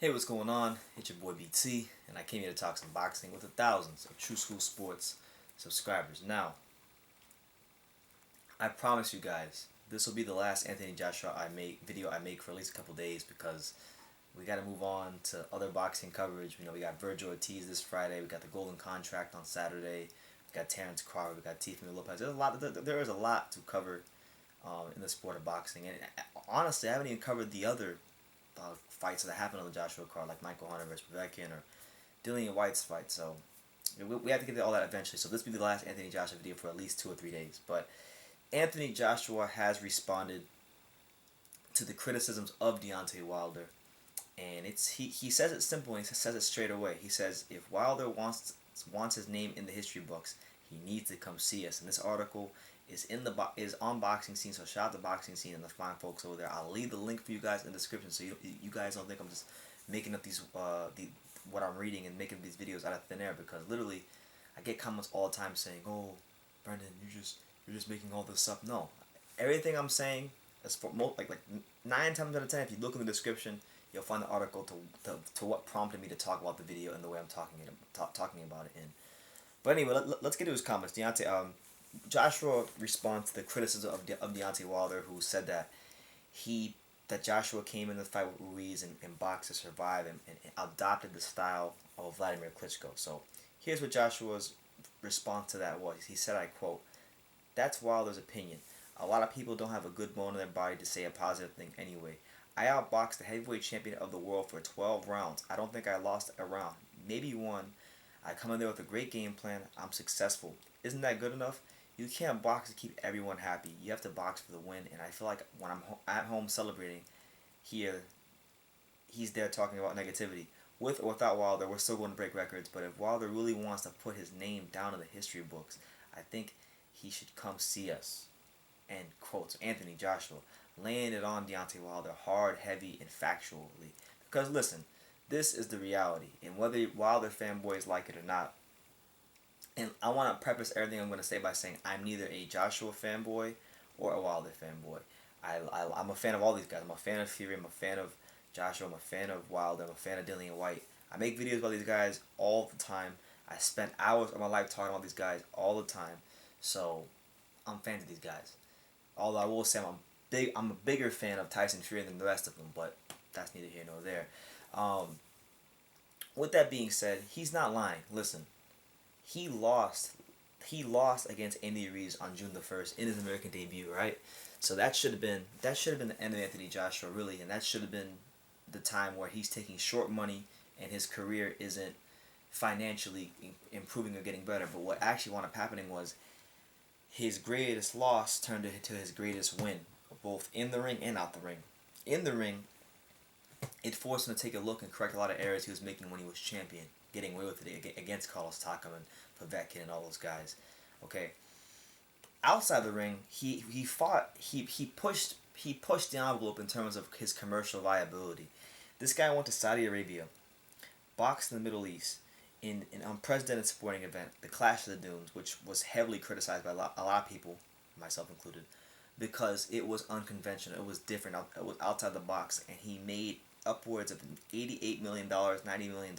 Hey, what's going on? It's your boy BT, and I came here to talk some boxing with the thousands of True School Sports subscribers. Now, I promise you guys, this will be the last Anthony Joshua video I make for at least a couple days because we got to move on to other boxing coverage. We got Virgil Ortiz this Friday. We got the Golden Contract on Saturday. We got Terrence Crawford. We got Tiffany Lopez. There's a lot. There is a lot to cover in the sport of boxing, and honestly, I haven't even covered the other fights that happened on the Joshua card, like Michael Hunter versus Povetkin or Dillian White's fight. So we have to get to all that eventually. So this will be the last Anthony Joshua video for at least 2 or 3 days. But Anthony Joshua has responded to the criticisms of Deontay Wilder, and he says it simple and he says it straight away. He says if Wilder wants his name in the history books, he needs to come see us. And this article is on Boxing Scene, so shout out to Boxing Scene and the fine folks over there. I'll leave the link for you guys in the description, so you guys don't think I'm just making up these what I'm reading and making these videos out of thin air, because literally I get comments all the time saying, "Oh, Brendan, you're just making all this up." No, everything I'm saying is for like 9 times out of 10. If you look in the description, you'll find the article to what prompted me to talk about the video and the way I'm talking about it in. But anyway, let's get to his comments. Joshua responds to the criticism of Deontay Wilder, who said that Joshua came in the fight with Ruiz and boxed to survive and adopted the style of Vladimir Klitschko. So here's what Joshua's response to that was. He said, I quote, "That's Wilder's opinion. A lot of people don't have a good bone in their body to say a positive thing anyway. I outboxed the heavyweight champion of the world for 12 rounds. I don't think I lost a round. Maybe one. I come in there with a great game plan. I'm successful. Isn't that good enough? You can't box to keep everyone happy. You have to box for the win." And I feel like when I'm at home celebrating, here, he's there talking about negativity. With or without Wilder, we're still going to break records. But if Wilder really wants to put his name down in the history books, I think he should come see us. End quote. So Anthony Joshua laying it on Deontay Wilder hard, heavy, and factually. Because listen, this is the reality. And whether Wilder fanboys like it or not, and I want to preface everything I'm going to say by saying I'm neither a Joshua fanboy or a Wilder fanboy. I'm a fan of all these guys. I'm a fan of Fury. I'm a fan of Joshua. I'm a fan of Wilder. I'm a fan of Dillian White. I make videos about these guys all the time. I spend hours of my life talking about these guys all the time. So I'm fans of these guys. Although I will say I'm a bigger fan of Tyson Fury than the rest of them, but that's neither here nor there. With that being said, he's not lying. Listen, he lost. He lost against Andy Ruiz on June the 1st in his American debut, right? So that should have been the end of Anthony Joshua, really, and that should have been the time where he's taking short money and his career isn't financially improving or getting better. But what actually wound up happening was his greatest loss turned into his greatest win, both in the ring and out the ring. In the ring, it forced him to take a look and correct a lot of errors he was making when he was champion, getting away with it against Carlos Takam and Povetkin and all those guys. Okay. Outside the ring, he pushed the envelope in terms of his commercial viability. This guy went to Saudi Arabia, boxed in the Middle East, in an unprecedented sporting event, the Clash of the Dunes, which was heavily criticized by a lot of people, myself included, because it was unconventional. It was different. It was outside the box, and he made upwards of $88 million, $90 million,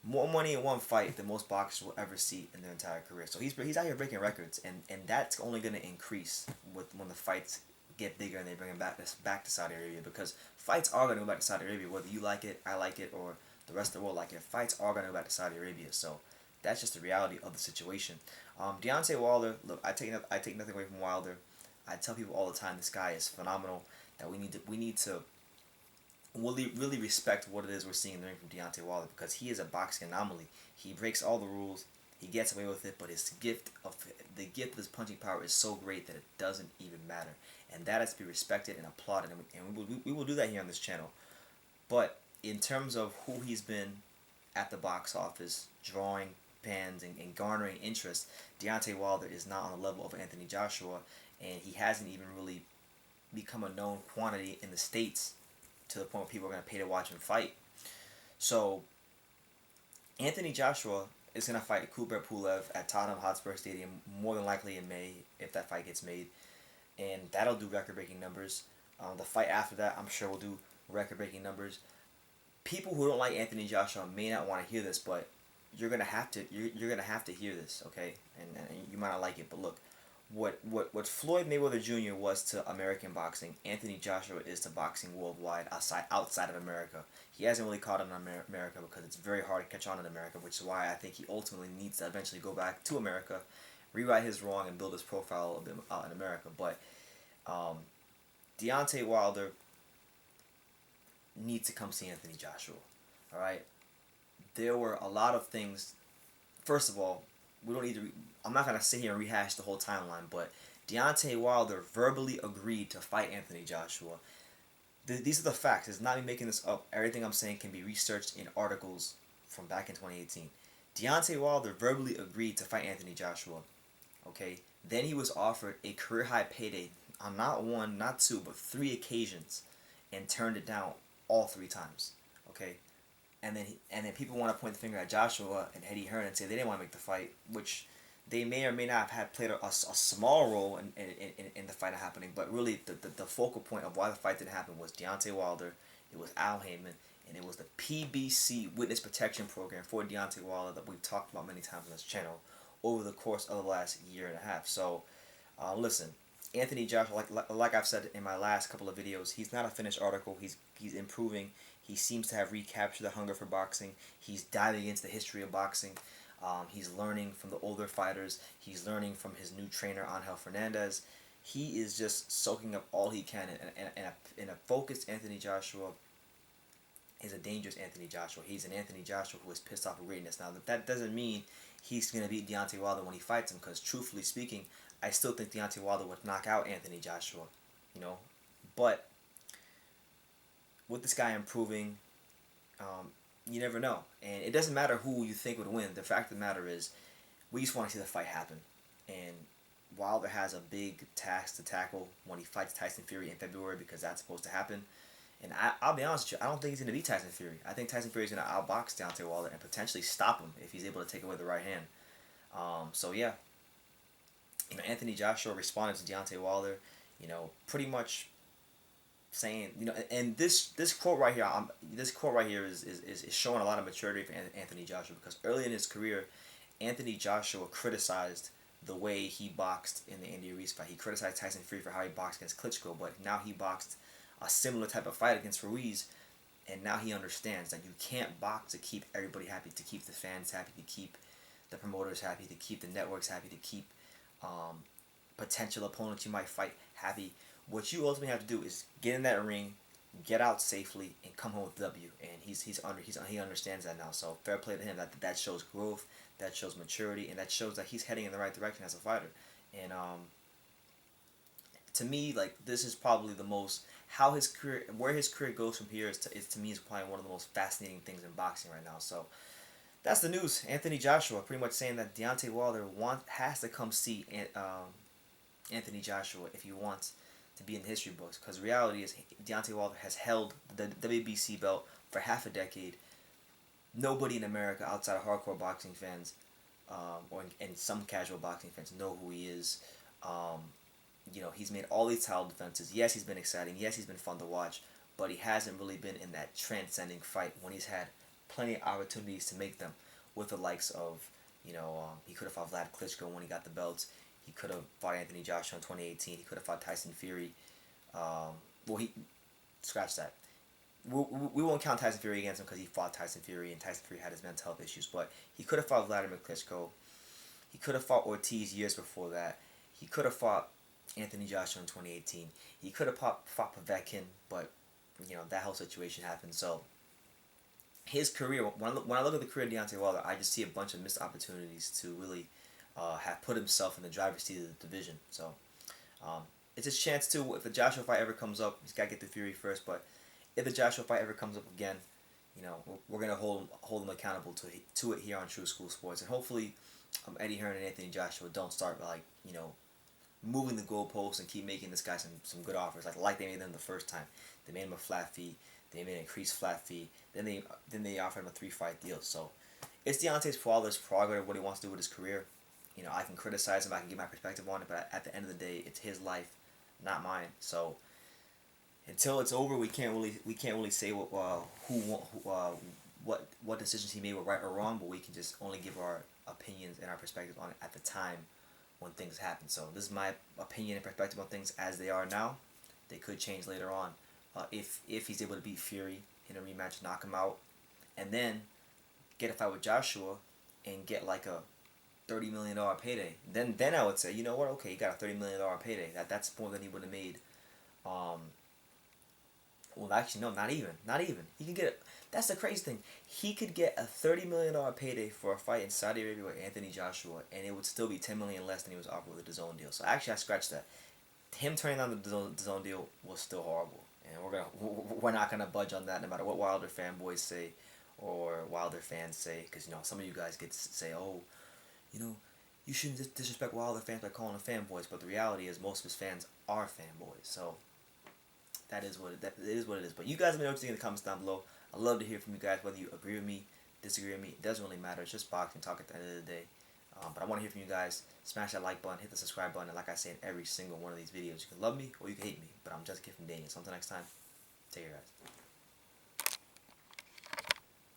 more money in one fight than most boxers will ever see in their entire career. So he's out here breaking records, and that's only going to increase when the fights get bigger and they bring him back to Saudi Arabia, because fights are going to go back to Saudi Arabia, whether you like it, I like it, or the rest of the world like it. Fights are going to go back to Saudi Arabia. So that's just the reality of the situation. Deontay Wilder, look, I take nothing away from Wilder. I tell people all the time, this guy is phenomenal. That we need to really respect what it is we're seeing in the ring from Deontay Wilder, because he is a boxing anomaly. He breaks all the rules. He gets away with it, but the gift of his punching power is so great that it doesn't even matter, and that has to be respected and applauded, and we will do that here on this channel. But in terms of who he's been at the box office, drawing fans and garnering interest, Deontay Wilder is not on the level of Anthony Joshua, and he hasn't even really become a known quantity in the States to the point where people are going to pay to watch him fight. So Anthony Joshua is going to fight Kubrat Pulev at Tottenham Hotspur Stadium, more than likely in May, if that fight gets made, and that'll do record-breaking numbers. The fight after that, I'm sure, will do record-breaking numbers. people who don't like Anthony Joshua may not want to hear this, but you're gonna have to you're gonna have to hear this, okay? And you might not like it, but look, what Floyd Mayweather Jr. was to American boxing, Anthony Joshua is to boxing worldwide outside of America. He hasn't really caught on in America because it's very hard to catch on in America, which is why I think he ultimately needs to eventually go back to America, rewrite his wrong, and build his profile a bit out in America. But Deontay Wilder needs to come see Anthony Joshua. All right. There were a lot of things. First of all, we don't need to. I'm not gonna sit here and rehash the whole timeline, but Deontay Wilder verbally agreed to fight Anthony Joshua. These are the facts. It's not me making this up. Everything I'm saying can be researched in articles from back in 2018. Deontay Wilder verbally agreed to fight Anthony Joshua. Okay. Then he was offered a career high payday on not one, not two, but 3 occasions, and turned it down all 3 times. Okay. And then people want to point the finger at Joshua and Eddie Hearn and say they didn't want to make the fight, which they may or may not have had played a small role in the fight happening. But really, the focal point of why the fight didn't happen was Deontay Wilder, it was Al Heyman, and it was the PBC Witness Protection Program for Deontay Wilder that we've talked about many times on this channel over the course of the last year and a half. So, listen, Anthony Joshua, like I've said in my last couple of videos, he's not a finished article. He's improving. He seems to have recaptured the hunger for boxing. He's diving into the history of boxing. He's learning from the older fighters. He's learning from his new trainer, Angel Fernandez. He is just soaking up all he can. And a focused Anthony Joshua is a dangerous Anthony Joshua. He's an Anthony Joshua who is pissed off at greatness. Now, that doesn't mean he's going to beat Deontay Wilder when he fights him, because truthfully speaking, I still think Deontay Wilder would knock out Anthony Joshua. You know? But with this guy improving, you never know. And it doesn't matter who you think would win. The fact of the matter is, we just want to see the fight happen. And Wilder has a big task to tackle when he fights Tyson Fury in February, because that's supposed to happen. And I'll be honest with you, I don't think he's going to beat Tyson Fury. I think Tyson Fury is going to outbox Deontay Wilder and potentially stop him if he's able to take away the right hand. So yeah, you know, Anthony Joshua responded to Deontay Wilder, you know, pretty much saying, you know, and this quote right here is showing a lot of maturity for Anthony Joshua, because early in his career, Anthony Joshua criticized the way he boxed in the Andy Ruiz fight. He criticized Tyson Fury for how he boxed against Klitschko, but now he boxed a similar type of fight against Ruiz, and now he understands that you can't box to keep everybody happy, to keep the fans happy, to keep the promoters happy, to keep the networks happy, to keep potential opponents you might fight happy. What you ultimately have to do is get in that ring, get out safely, and come home with a W. And he understands that now. So fair play to him. That shows growth, that shows maturity, and that shows that he's heading in the right direction as a fighter. And to me, like, this is probably the most, where his career goes from here is to me is probably one of the most fascinating things in boxing right now. So that's the news. Anthony Joshua pretty much saying that Deontay Wilder has to come see Anthony Joshua if he wants to be in the history books, because the reality is Deontay Wilder has held the WBC belt for half a decade. Nobody in America outside of hardcore boxing fans, and some casual boxing fans, know who he is. You know, he's made all these title defenses. Yes, he's been exciting. Yes, he's been fun to watch, but he hasn't really been in that transcending fight when he's had plenty of opportunities to make them, with the likes of, you know, he could have fought Vlad Klitschko when he got the belts. He could have fought Anthony Joshua in 2018. He could have fought Tyson Fury. Scratch that. We won't count Tyson Fury against him because he fought Tyson Fury, and Tyson Fury had his mental health issues. But he could have fought Vladimir Klitschko. He could have fought Ortiz years before that. He could have fought Anthony Joshua in 2018. He could have fought Povetkin, but, you know, that whole situation happened. So his career, when I look at the career of Deontay Wilder, I just see a bunch of missed opportunities to really have put himself in the driver's seat of the division. So it's his chance too. If the Joshua fight ever comes up, he's got to get the Fury first. But if the Joshua fight ever comes up again, you know, we're gonna hold him accountable to it here on True School Sports. And hopefully, Eddie Hearn and Anthony Joshua don't start like, you know, moving the goalposts and keep making this guy some good offers, like they made them the first time. They made him a flat fee. They made an increased flat fee. Then they offered him a 3-fight deal. So it's Deontay Wilder's prerogative what he wants to do with his career. You know, I can criticize him, I can give my perspective on it, but at the end of the day, it's his life, not mine. So until it's over, we can't really say what decisions he made were right or wrong, but we can just only give our opinions and our perspectives on it at the time when things happen. So this is my opinion and perspective on things as they are now. They could change later on. If he's able to beat Fury in a rematch, knock him out, and then get a fight with Joshua and get like a $30 million payday, then I would say, you know what, okay, he got a $30 million payday. That's more than he would have made. Well, actually, no, not even. Not even. He can get. That's the crazy thing. He could get a $30 million payday for a fight in Saudi Arabia with Anthony Joshua, and it would still be $10 million less than he was offered with the DAZN deal. So actually, I scratched that. Him turning down the DAZN deal was still horrible, and we're not gonna budge on that, no matter what Wilder fanboys say or Wilder fans say, because some of you guys get to say, oh, you know, you shouldn't disrespect Wilder fans by calling them fanboys, but the reality is most of his fans are fanboys. So that is what it is. What it is. But you guys let me know what you think in the comments down below. I'd love to hear from you guys, whether you agree with me, disagree with me. It doesn't really matter. It's just boxing talk at the end of the day. But I want to hear from you guys. Smash that like button, hit the subscribe button, and like I say in every single one of these videos, you can love me or you can hate me. But I'm just a kid from Daniel. So until next time, take care, guys.